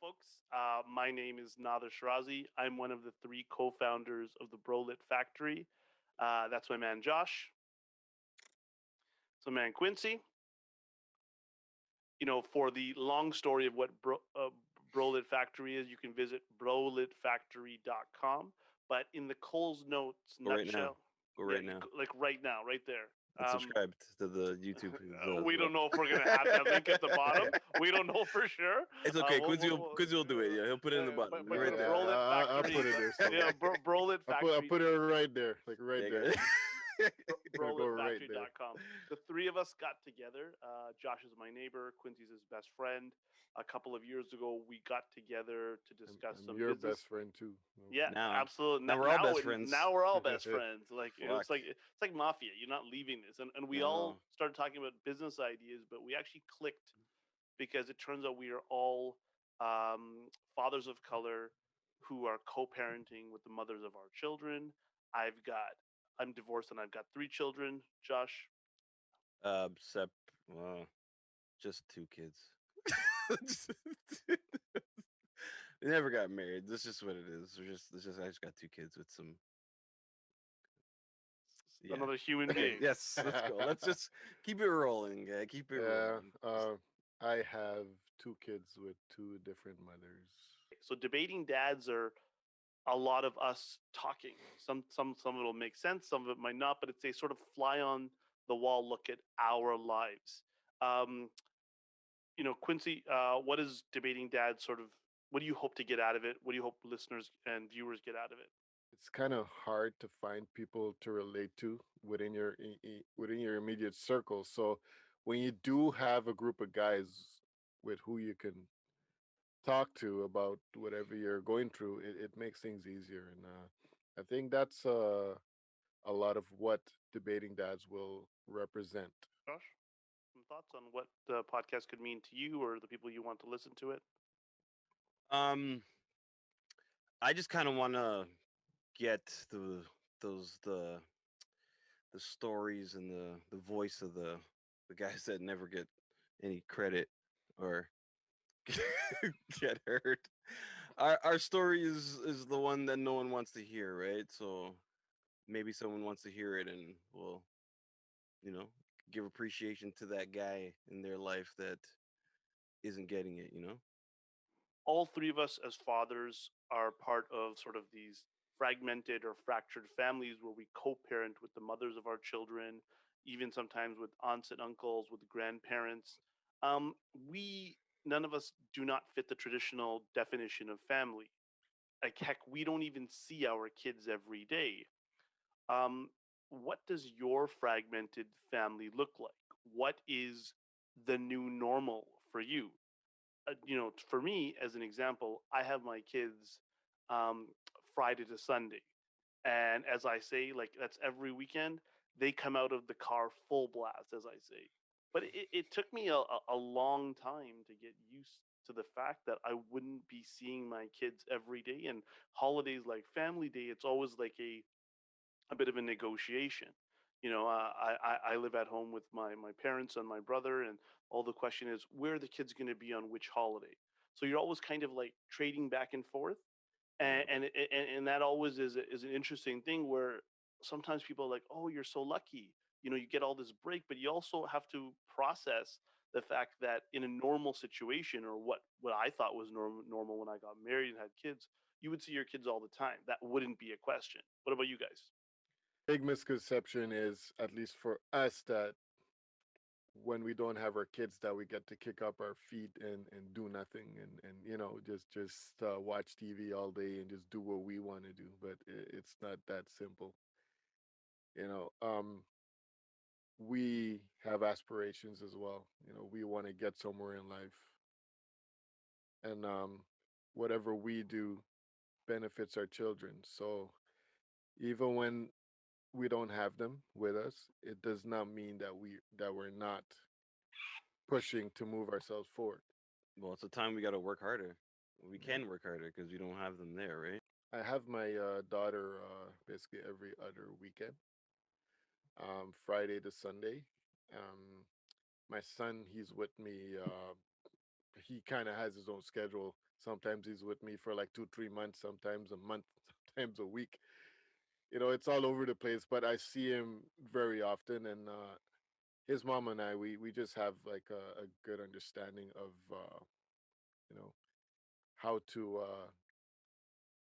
folks. My name is Nader Shirazi. I'm one of the three co-founders of the Brolit Factory. That's my man Josh. So, man Quincy. For the long story of what Brolit Factory is, you can visit brolitfactory.com. But in the Cole's Notes Go right now. nutshell, Go yeah, right now. like right now, right there. And subscribe to the YouTube. We don't know if we're gonna have that link at the bottom. We don't know for sure. It's okay. Quincy will do it. Yeah, he'll put it in the button But go right to there. Brolit I'll Factory. put it there somewhere. Yeah, Brolit I'll Factory. put it right there, like right Yeah, there. guys. It'll go right there. brolitfactory.com. The three of us got together. Josh is my neighbor. Quincy's his best friend. A couple of years ago, we got together to discuss I'm some your business. best friend too. Yeah, Now, absolutely. now we're all best friends. Now we're all best friends. Like Fuck. it's like mafia. You're not leaving this, and we No. all started talking about business ideas, but we actually clicked because it turns out we are all fathers of color who are co-parenting with the mothers of our children. I'm divorced and I've got three children. Josh, Sep, well, just two kids. We never got married. That's just what it is. I just got two kids with some. Yeah. another human Okay. being. Yes. Let's go. Let's just keep it rolling. Keep it Yeah. rolling. I have two kids with two different mothers. So debating dads are a lot of us talking. Some of it will make sense, some of it might not, but it's a sort of fly on the wall look at our lives. Um, Quincy, what is debating dad sort of? What do you hope to get out of it? What do you hope listeners and viewers get out of it? It's kind of hard to find people to relate to within your immediate circle. So when you do have a group of guys with who you can talk to about whatever you're going through, it makes things easier. And I think that's a lot of what debating dads will represent. Josh, some thoughts on what the podcast could mean to you or the people you want to listen to it? Um, I just kind of want to get those the stories and the voice of the guys that never get any credit or get hurt. Our story is the one that no one wants to hear, right? So maybe someone wants to hear it and will, you know, give appreciation to that guy in their life that isn't getting it, you know? All three of us as fathers are part of sort of these fragmented or fractured families where we co-parent with the mothers of our children, even sometimes with aunts and uncles, with grandparents. We None of us do not fit the traditional definition of family. Like heck, we don't even see our kids every day. um, what does your fragmented family look like? What is the new normal for you? For me, as an example, I have my kids um, Friday to Sunday, and as I say, like that's every weekend. They come out of the car full blast, as I say. But it took me a long time to get used to the fact that I wouldn't be seeing my kids every day. And holidays like Family Day, it's always like a bit of a negotiation. I live at home with my parents and my brother, and all the question is where are the kids going to be on which holiday. So you're always kind of like trading back and forth, Yeah. and that always is an interesting thing where sometimes people are like, oh, you're so lucky, you get all this break, but you also have to process the fact that in a normal situation, or what I thought was normal when I got married and had kids, you would see your kids all the time. That wouldn't be a question. What about you guys? Big misconception is, at least for us, that when we don't have our kids, that we get to kick up our feet and do nothing and just watch TV all day and just do what we want to do. But it's not that simple. You know, we have aspirations as well. We want to get somewhere in life, and whatever we do benefits our children. So even when we don't have them with us, it does not mean that we're not pushing to move ourselves forward. Well, it's a time we got to work harder. We can work harder because we don't have them there, right? I have my daughter basically every other weekend, Friday to Sunday. My son, he's with me he kind of has his own schedule. Sometimes he's with me for like 2 3 months, sometimes a month, sometimes a week. It's all over the place, but I see him very often. And his mom and I, we just have like a good understanding of you know how to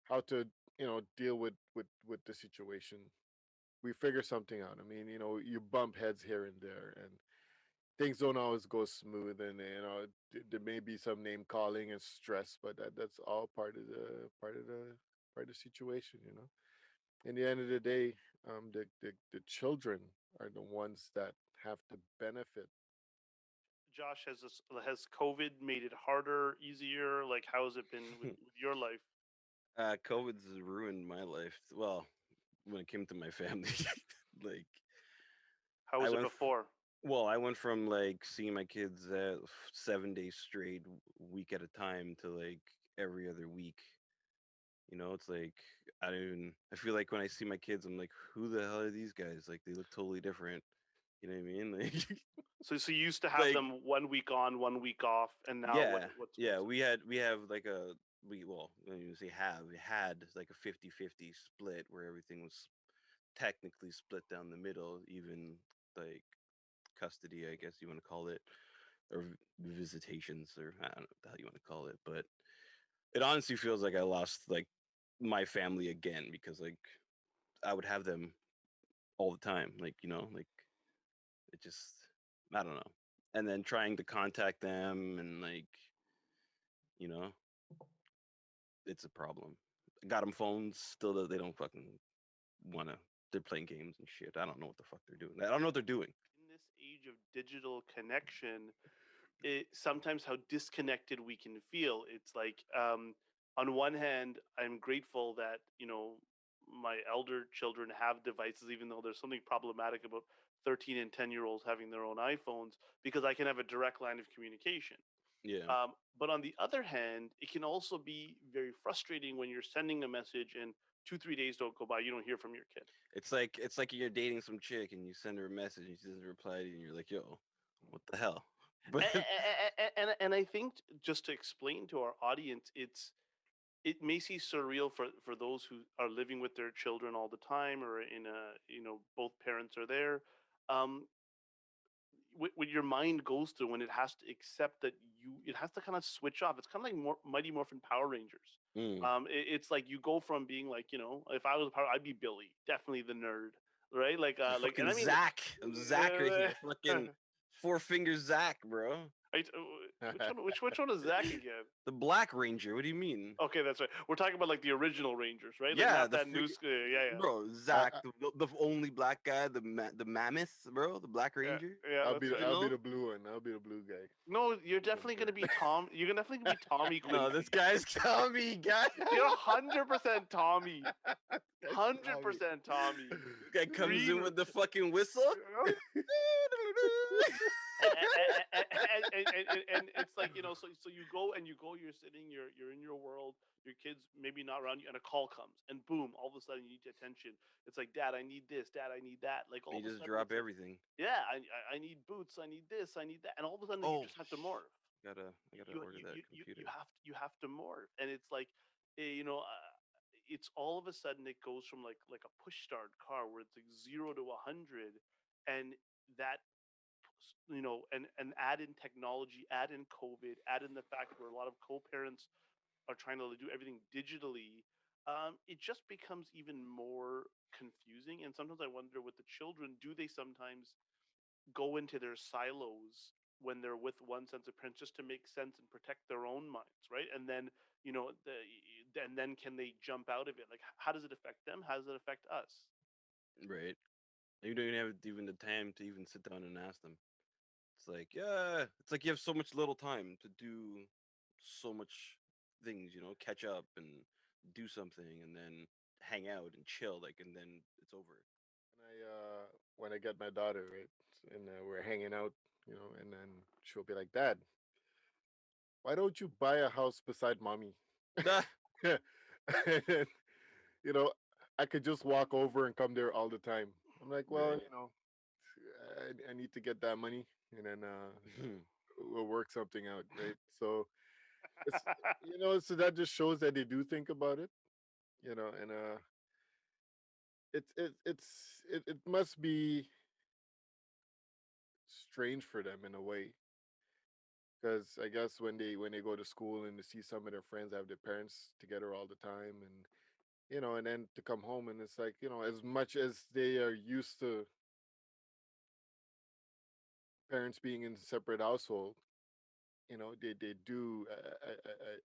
how to deal with the situation. We figure something out. I mean, you bump heads here and there, and things don't always go smooth, and there may be some name calling and stress, but that's all part of the situation. In the end of the day, the children are the ones that have to benefit. Josh, has COVID made it harder, easier? Like, how has it been with your life? COVID's ruined my life. Well, when it came to my family, like How I was it went. before? Well, I went from like seeing my kids 7 days straight, week at a time, to like every other week. It's like I don't even. I feel like when I see my kids, I'm like, who the hell are these guys? Like they look totally different. You know what I mean? So you used to have Like them 1 week on, 1 week off, and now yeah, yeah. what's We have like when you say we had like a 50-50 split where everything was technically split down the middle, even like custody, I guess you want to call it, or visitations, or I don't know what the hell you want to call it. But it honestly feels like I lost like my family again because like I would have them all the time, like like it just I don't know. And then trying to contact them and like you know it's a problem. I got them phones still that they don't fucking wanna. They're playing games and shit. I don't know what the fuck they're doing. I don't know what they're doing. in this age of digital connection, sometimes how disconnected we can feel. It's like, on one hand, I'm grateful that my elder children have devices, even though there's something problematic about 13 and 10-year-olds having their own iPhones, because I can have a direct line of communication. Yeah. But on the other hand, it can also be very frustrating when you're sending a message and 2 3 days don't go by, you don't hear from your kid. It's like you're dating some chick and you send her a message and she doesn't reply to you and you're like, yo, what the hell? But And I think, just to explain to our audience, it may seem surreal for those who are living with their children all the time, or in a both parents are there. Um, what your mind goes through when it has to accept that it has to kind of switch off. It's kind of like Mighty Morphin Power Rangers. mm, It's like you go from being like, if I was a power, I'd be Billy, definitely the nerd, right? you're And fucking I mean, Zach. I'm Zach right here. Fucking four fingers Zach, bro. which one is Zach again? The Black Ranger. What do you mean? Okay, that's right. We're talking about like the original Rangers, right? Like Yeah, not that new school. Yeah, yeah, bro, I, Zach, the only black guy, the mammoth, bro, the Black yeah, Ranger. yeah. I'll be That's the, right. I'll be Original? the blue one. I'll be the blue guy. No, you're Blue definitely Ranger. gonna be Tom. You're definitely gonna be Tommy No, this Quincy. guy's Tommy guy. You're 100% Tommy. That's Hundred Tommy. percent Tommy. This guy comes Green. in with the fucking whistle. And it's like, so you go and you're sitting, you're in your world, your kids maybe not around you, and a call comes, and boom, all of a sudden you need attention. It's like, Dad, I need this. Dad, I need that. Like, all You of a just sudden drop it's like, everything. yeah, I need boots. I need this. I need that. And all of a sudden you Oh, just have to morph. I gotta order that computer. You have to morph, and it's like, it's all of a sudden it goes from like a push start car where it's like 0 to 100, and that, and add in technology, add in COVID, add in the fact where a lot of co-parents are trying to do everything digitally. It just becomes even more confusing. And sometimes I wonder, with the children, do they sometimes go into their silos when they're with one sense of parents, just to make sense and protect their own minds, right? And then, and then can they jump out of it? Like, how does it affect them? How does it affect us? Right. You don't even have even the time to even sit down and ask them. It's like, yeah, it's like you have so much little time to do so much things, catch up and do something and then hang out and chill, like, and then it's over. When I get my daughter, right, and we're hanging out, and then she'll be like, "Dad, why don't you buy a house beside mommy?" Ah, And then, you know, I could just walk over and come there all the time. I'm like, well, right. I need to get that money, and then we'll work something out, right? So it's, so that just shows that they do think about it, and it must be strange for them in a way, because I guess when they go to school and they see some of their friends have their parents together all the time, and then to come home and it's like, as much as they are used to parents being in separate household, they do.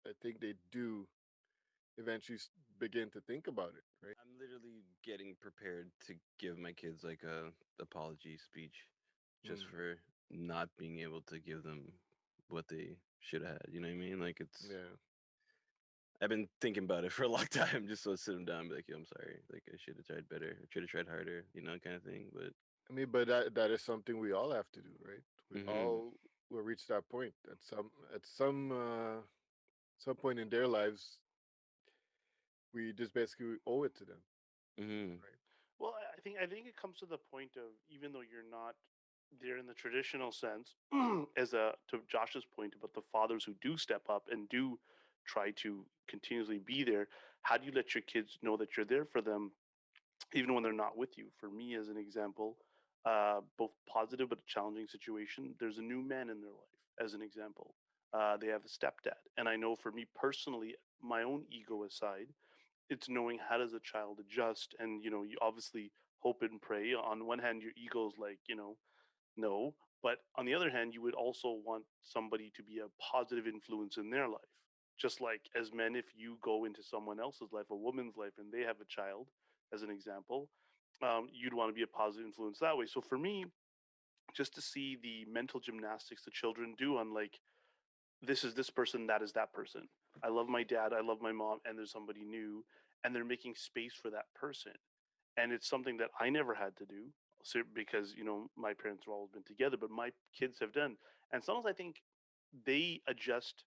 I think they do eventually begin to think about it, right? I'm literally getting prepared to give my kids like a apology speech just Mm, for not being able to give them what they should have had. You know what I mean? Like it's yeah. I've been thinking about it for a long time just so I sit them down and be like, yo, I'm sorry. Like I should have tried better. I should have tried harder, kind of thing. But I mean, but that is something we all have to do, right? We hmm all will reach that point at some point in their lives. We just basically owe it to them, hmm right? Well, I think it comes to the point of, even though you're not there in the traditional sense, as a to Josh's point about the fathers who do step up and do try to continuously be there, how do you let your kids know that you're there for them even when they're not with you? For me, as an example, both positive but challenging situation. There's a new man in their life, as an example. They have a stepdad, and I know for me personally, my own ego aside, it's knowing how does a child adjust, and you obviously hope and pray. On one hand, your ego's like, no, but on the other hand, you would also want somebody to be a positive influence in their life. Just like as men, if you go into someone else's life, a woman's life, and they have a child, as an example, you'd want to be a positive influence that way. So for me, just to see the mental gymnastics the children do on, like, this is this person, that is that person. I love my dad, I love my mom, and there's somebody new, and they're making space for that person. And it's something that I never had to do, so, because my parents have always been together, but my kids have done. And sometimes I think they adjust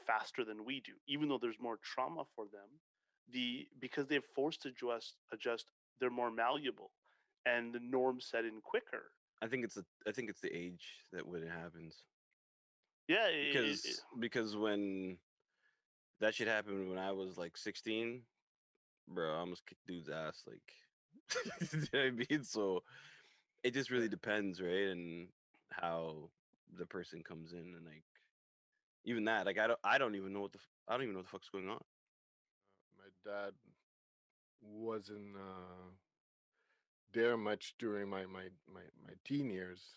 faster than we do, even though there's more trauma for them. Because they're forced to adjust, they're more malleable, and the norms set in quicker. I think it's the age that when it happens Yeah, because when that shit happened when I was like 16, bro, I almost kicked dude's ass. Like, you know what I mean? So it just Yeah. really depends, right? And how the person comes in, and like even that, like I don't even know I don't even know what the fuck's going on. My dad wasn't there much during my teen years,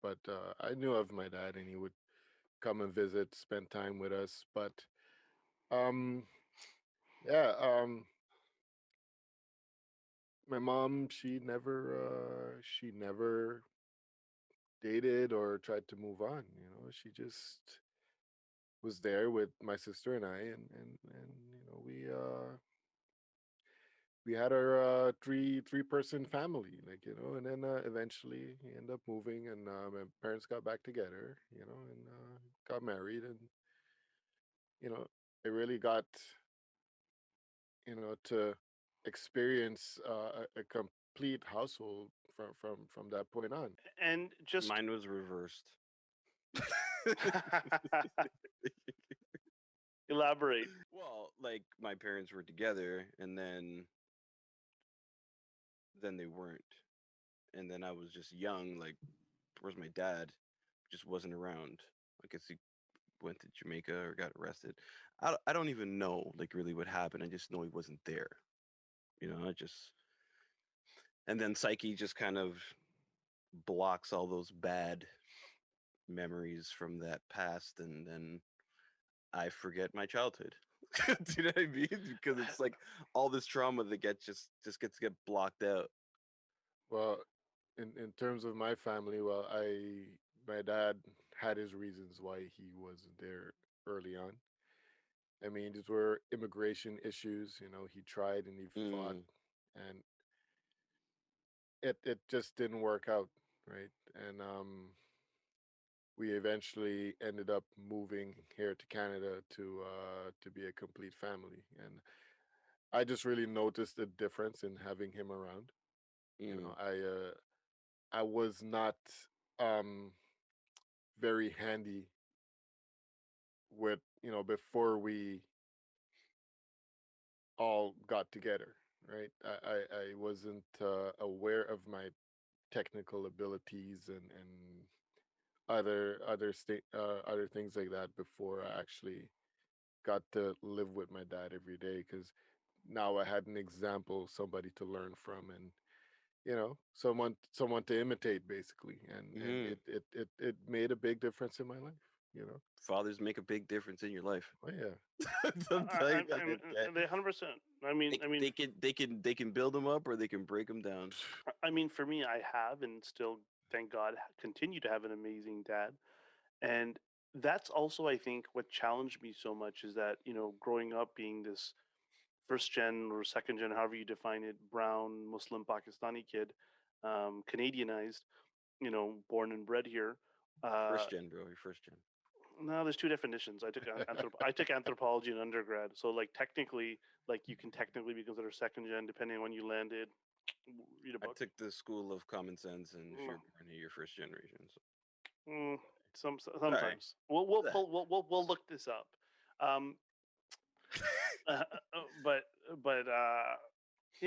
but I knew of my dad, and he would come and visit, spend time with us. But um, yeah, my mom, she never dated or tried to move on. She just was there with my sister and I, and we had our three-person family, like, and then eventually he ended up moving, and my parents got back together, and got married, and you know I really got to experience a complete household from that point on. and just Mine was reversed. elaborate. Well, like my parents were together, and then they weren't, and then I was just young. Like, where's my dad? Just wasn't around. I guess he went to Jamaica or got arrested. I don't even know like really what happened. I just know he wasn't there. I just and then psyche just kind of blocks all those bad memories from that past, and then I forget my childhood. Do you know what I mean? Because it's like all this trauma that just gets get blocked out. Well, in terms of my family, well, my dad had his reasons why he wasn't there early on. I mean, these were immigration issues. He tried and he fought, Mm, and it just didn't work out, right? And we eventually ended up moving here to Canada to be a complete family. And I just really noticed the difference in having him around. You mm, know, I was not um very handy with before we all got together, right? I wasn't aware of my technical abilities and other things like that before I actually got to live with my dad every day, because now I had an example, somebody to learn from, and someone to imitate, basically, and Hmm. it made a big difference in my life. You know, Fathers make a big difference in your life. oh yeah, I'll tell you that. Okay? They 100%. I mean, I mean, They can build them up or they can break them down. I mean, for me, I have and still, thank God, continue to have an amazing dad. And that's also, I think, what challenged me so much is that, growing up being this first gen or second gen, however you define it, brown Muslim Pakistani kid, Canadianized, born and bred here. Uh, First gen, bro. You're first gen. no, there's two definitions. I took anthropology in undergrad, so like technically, like you can technically be considered second gen depending on when you landed. Read a I book. took the school of common sense, and if Mm, you're born here, you're first generation. So mm, sorry. sometimes we'll look this up. Um, but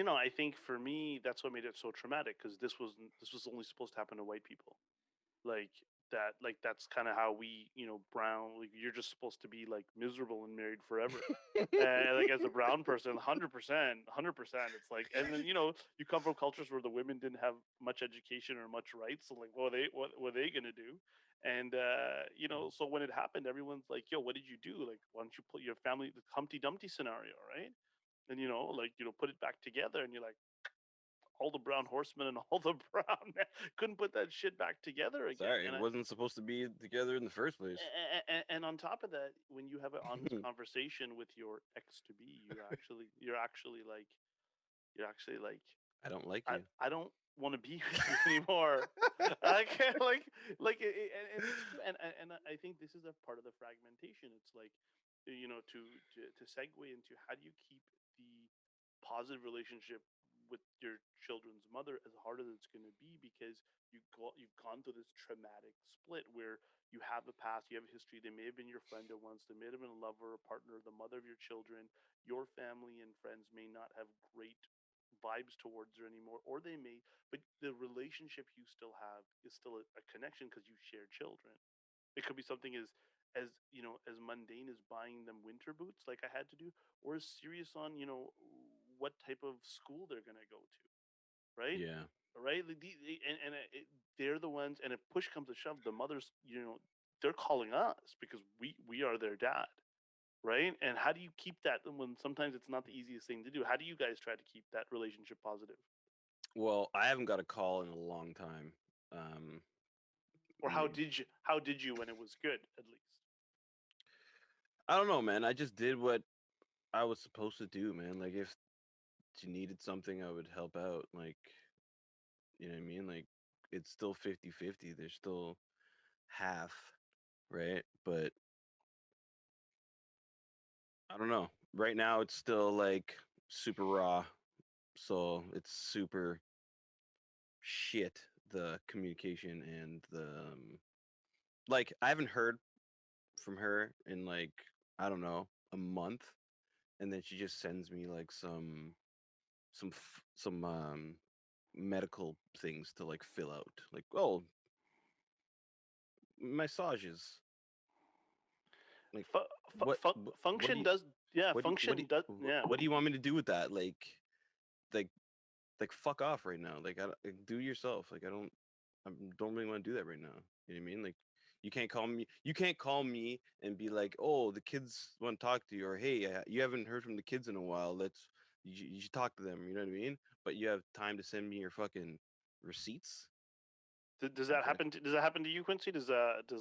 I think for me that's what made it so traumatic because this was only supposed to happen to white people. like that's kind of how we, brown, like you're just supposed to be like miserable and married forever. And like as a brown person, 100%, 100%, it's like, and then you come from cultures where the women didn't have much education or much rights, so like what were they gonna do? And so when it happened, everyone's like, yo, what did you do? Like, why don't you put your family, the Humpty Dumpty scenario, right? And like, put it back together, and you're like, all the brown horsemen and all the brown couldn't put that shit back together again. Sorry, it wasn't supposed to be together in the first place. And on top of that, when you have an honest conversation with your ex to be, you're actually like, I don't like I, you. I don't want to be with you anymore. I can't and it's true. And I think this is a part of the fragmentation. It's like, to segue into how do you keep the positive relationship with your children's mother as hard as it's going to be because you've gone through this traumatic split where you have a past, you have a history. They may have been your friend at once, they may have been a lover, a partner, the mother of your children. Your family and friends may not have great vibes towards her anymore, or they may, but the relationship you still have is still a connection because you share children. It could be something as mundane as buying them winter boots, like I had to do, or as serious on what type of school they're gonna go to, right? Yeah. Right? They're the ones, and if push comes to shove, the mothers, they're calling us because we are their dad, right? And how do you keep that when sometimes it's not the easiest thing to do? How do you guys try to keep that relationship positive? Well, I haven't got a call in a long time. Um, Or how like, did you when it was good, at least? I don't know, man. I just did what I was supposed to do, man. Like if she needed something, I would help out. Like, you know what I mean? Like it's still 50-50. There's still half, right? But I don't know. Right now it's still like super raw. So it's super shit, the communication and the like I haven't heard from her in like I don't know, a month, and then she just sends me like some medical things to like fill out. Like, oh, massages. Like what do Function you does, yeah, what do you function does, yeah. what do you want me to do with that? Like like fuck off right now. Like like, do yourself. Like I don't really want to do that right now. You know what I mean? Like you can't call me. You can't call me and be like, "Oh, the kids want to talk to you," or "Hey, you haven't heard from the kids in a while. You should talk to them." You know what I mean? But you have time to send me your fucking receipts. Does that Okay. happen? Does that happen to you, Quincy? Does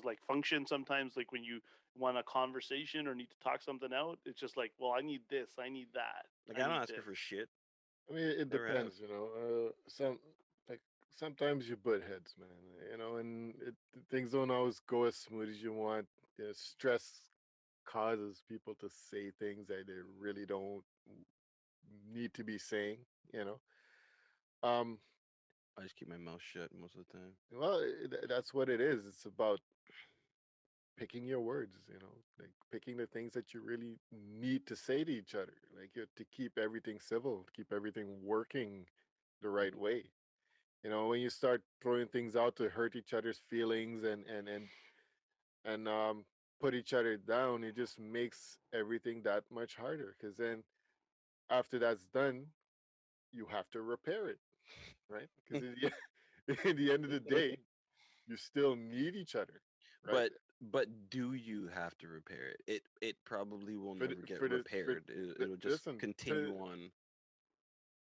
like function sometimes, like when you want a conversation or need to talk something out? It's just like, well, I need this, I need that, Like I I don't need ask her this. for shit. I mean, it Never have. depends. Like sometimes you butt heads, man. And things don't always go as smooth as you want. Stress causes people to say things that they really don't need to be saying. You know, um, I just keep my mouth shut most of the time. well, that's what it is. It's about picking your words, like picking the things that you really need to say to each other, like to keep everything civil, to keep everything working the right Mhm. way. When you start throwing things out to hurt each other's feelings and put each other down, it just makes everything that much harder. Because then after that's done, you have to repair it, right? Because in the end of the day, you still need each other, right? But do you have to repair it? It probably will For the, never get for the for repaired. It'll just listen, continue on.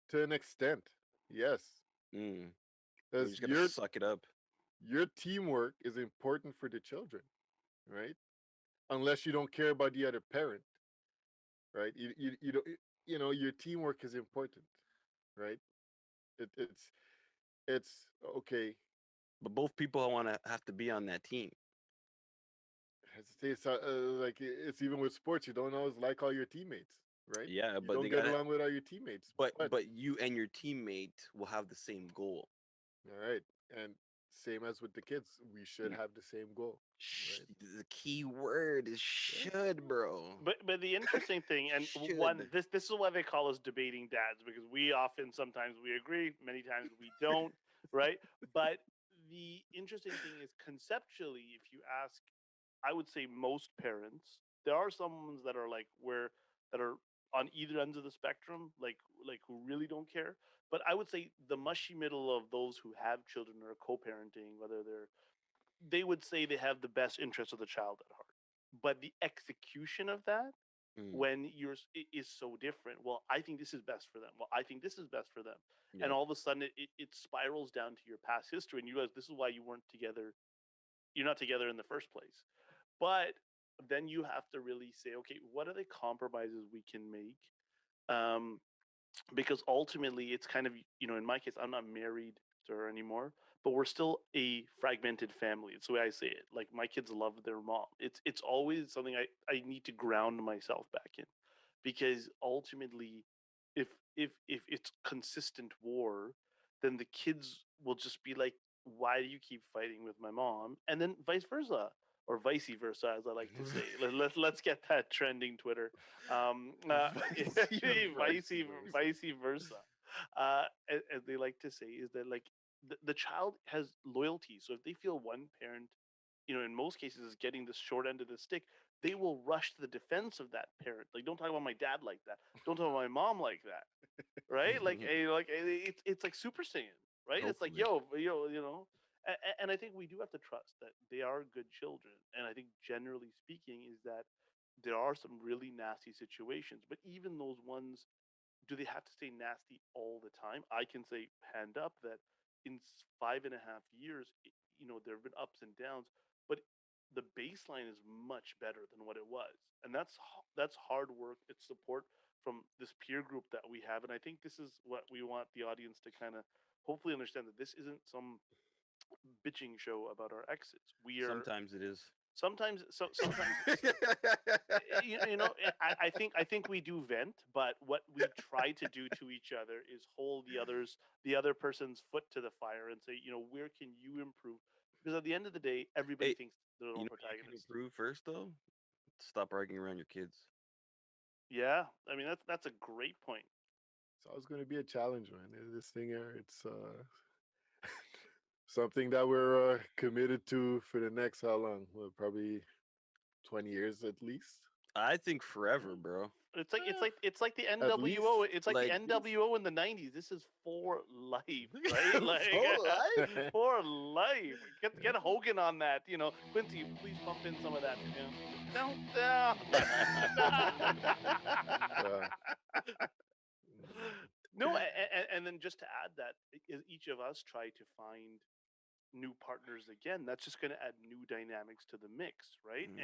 to an extent, yes, Mm. We because just gotta suck it up. your teamwork is important for the children, right? Unless you don't care about the other parent, right? You don't, your teamwork is important, right? It's okay. But both people want to have to be on that team. It's like it's even with sports. You don't always like all your teammates, right? Yeah, You but don't they get gotta. along with all your teammates, but But you and your teammate will have the same goal. all right. And same as with the kids, we should Mm, have the same goal, right? The key word is Yeah. should, bro. But the interesting thing, and one, Should. this is why they call us debating dads, because we often, sometimes we agree, many times we don't, right? But the interesting thing is, conceptually, if you ask, I would say most parents, there are some ones that are like where that are on either ends of the spectrum, like who really don't care. But I would say the mushy middle of those who have children or co-parenting, whether they would say they have the best interest of the child at heart. But the execution of that, Mm, when is so different. Well, I think this is best for them. Well, I think this is best for them. And yep. all of a sudden it spirals down to your past history, and you realize this is why you weren't together. You're not together in the first place. But then you have to really say, okay, what are the compromises we can make? Um, because ultimately it's kind of, in my case, I'm not married to her anymore, but we're still a fragmented family. It's the way I say it. Like, my kids love their mom. It's always something I need to ground myself back in, because ultimately, if if it's consistent war, then the kids will just be like, why do you keep fighting with my mom? And then vice versa, or vice versa, as I like to say. Let's get that trending Twitter. um Vice vice vice versa. vice versa. As they like to say, is that, like, the child has loyalty. So if they feel one parent, in most cases, is getting the short end of the stick, they will rush to the defense of that parent. Like, don't talk about my dad like that. Don't talk about my mom like that. Right? It's like Super Saiyan. Right? It's like, Hopefully. yo. And I think we do have to trust that they are good children. And I think, generally speaking, is that there are some really nasty situations, but even those ones, do they have to stay nasty all the time? I can say, hand up, that in 5.5 years, there have been ups and downs, but the baseline is much better than what it was, and that's hard work. It's support from this peer group that we have, and I think this is what we want the audience to kind of hopefully understand, that this isn't some bitching show about our exes. We are Sometimes it is. sometimes I think we do vent, but what we try to do to each other is hold the other person's foot to the fire and say, where can you improve? Because at the end of the day, everybody Hey, thinks they're their you own know what you can protagonist. improve first though? Stop arguing around your kids. Yeah, I mean, that's a great point. It's always going to be a challenge, man. This thing here, it's something that we're committed to for the next how long? Well, probably 20 years at least. I think forever, bro. It's like the At least. NWO. It's like the Like NWO in the '90s. This is for life, right? Like, for life. for life. Get Hogan on that. Quincy, please pump in some of that. Don't. uh, mm, No, and then, just to add that, each of us try to find new partners again, that's just going to add new dynamics to the mix, right? Mm,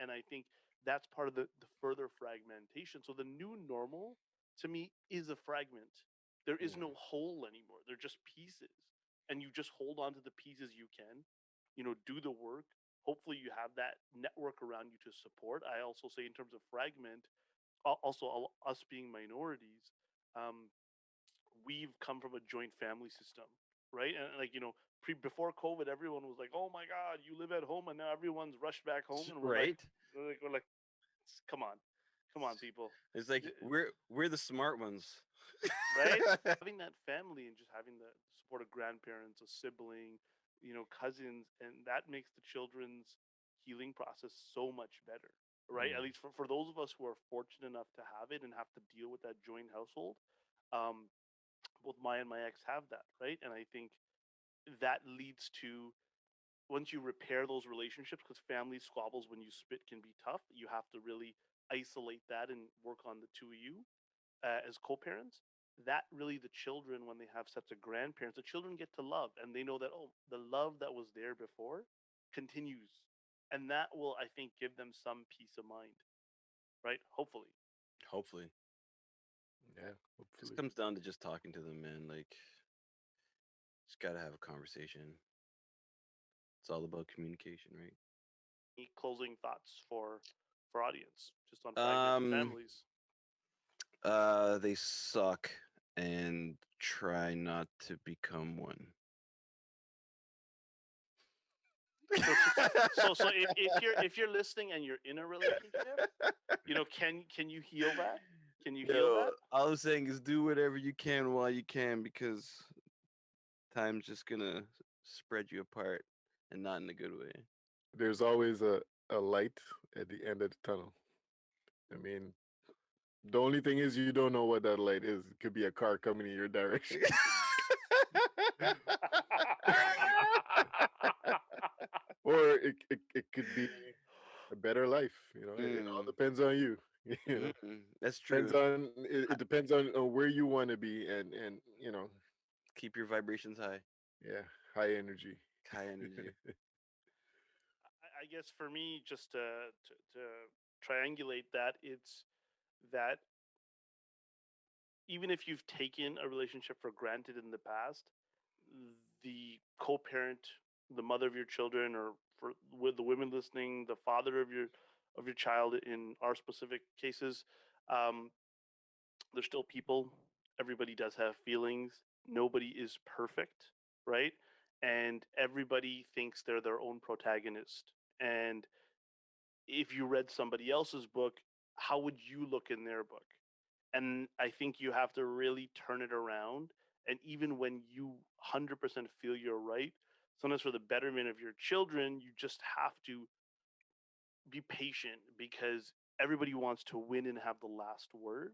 And I think that's part of the further fragmentation. So the new normal, to me, is a fragment. There is yeah. no whole anymore. They're just pieces, and you just hold on to the pieces you can. Do the work. Hopefully, you have that network around you to support. I also say, in terms of fragment, also, us being minorities, um, we've come from a joint family system, right? And, like, before COVID, everyone was like, "Oh my God, you live at home," and now everyone's rushed back home, and Right? we're like, come on, come on, people, It's like Y- we're the smart ones. right? Having that family and just having the support of grandparents, a sibling, cousins, and that makes the children's healing process so much better, right? At Mm. least for those of us who are fortunate enough to have it and have to deal with that joint household. Um, Both my and my ex have that, right? And I think that leads to, once you repair those relationships, because family squabbles when you spit can be tough, you have to really isolate that and work on the two of you as co-parents. That really, the children, when they have sets of grandparents, the children get to love, and they know that, oh, the love that was there before continues, and that will, I think, give them some peace of mind, right? Hopefully. Hopefully. Yeah, Just hopefully. comes down to just talking to them, man. Like, just gotta have a conversation. It's all about communication, right? Any closing thoughts for audience, just on fragmented Um, families? they suck, and try not to become one. So if you're listening and you're in a relationship, can you heal that? Can you heal Yo, that? all I'm saying is do whatever you can while you can, because time's just gonna spread you apart, and not in a good way. There's always a light at the end of the tunnel. I mean, the only thing is you don't know what that light is. It could be a car coming in your direction. Or it could be a better life. It all Mm, depends on you. that's Depends true. on it depends on where you want to be, and Keep your vibrations high, yeah, high energy. high energy. I guess for me, just to triangulate that, it's that even if you've taken a relationship for granted in the past, the co-parent, the mother of your children, or for with the women listening, the father of your child in our specific cases, um, they're still people. Everybody does have feelings. Nobody is perfect, right? And everybody thinks they're their own protagonist. And if you read somebody else's book, how would you look in their book? And I think you have to really turn it around. And even when you 100% feel you're right, sometimes for the betterment of your children, you just have to be patient, because everybody wants to win and have the last word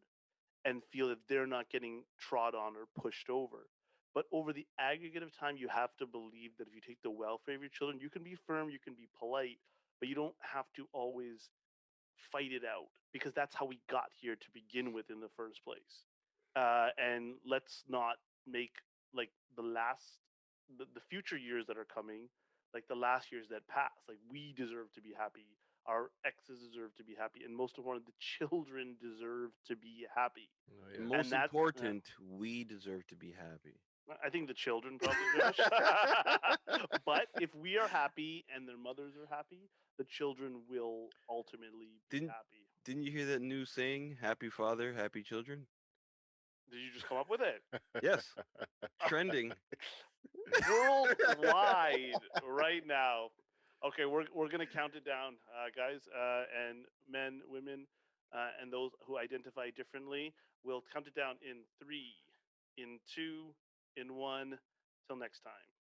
and feel that they're not getting trod on or pushed over. But over the aggregate of time, you have to believe that if you take the welfare of your children, you can be firm, you can be polite, but you don't have to always fight it out, because that's how we got here to begin with in the first place. And let's not make like the future years that are coming like the last years that passed. Like, we deserve to be happy. Our exes deserve to be happy, and most of all, the children deserve to be happy. Oh And yeah. And most that, important, we deserve to be happy. I think the children probably, Josh. But if we are happy and their mothers are happy, the children will ultimately be didn't happy. didn't you hear that new saying? Happy father, happy children. Did you just come up with it? Yes, trending. Worldwide right now. Okay, we're gonna count it down, guys, and men, women, and those who identify differently. We'll count it down in three, in two, in one. Till next time.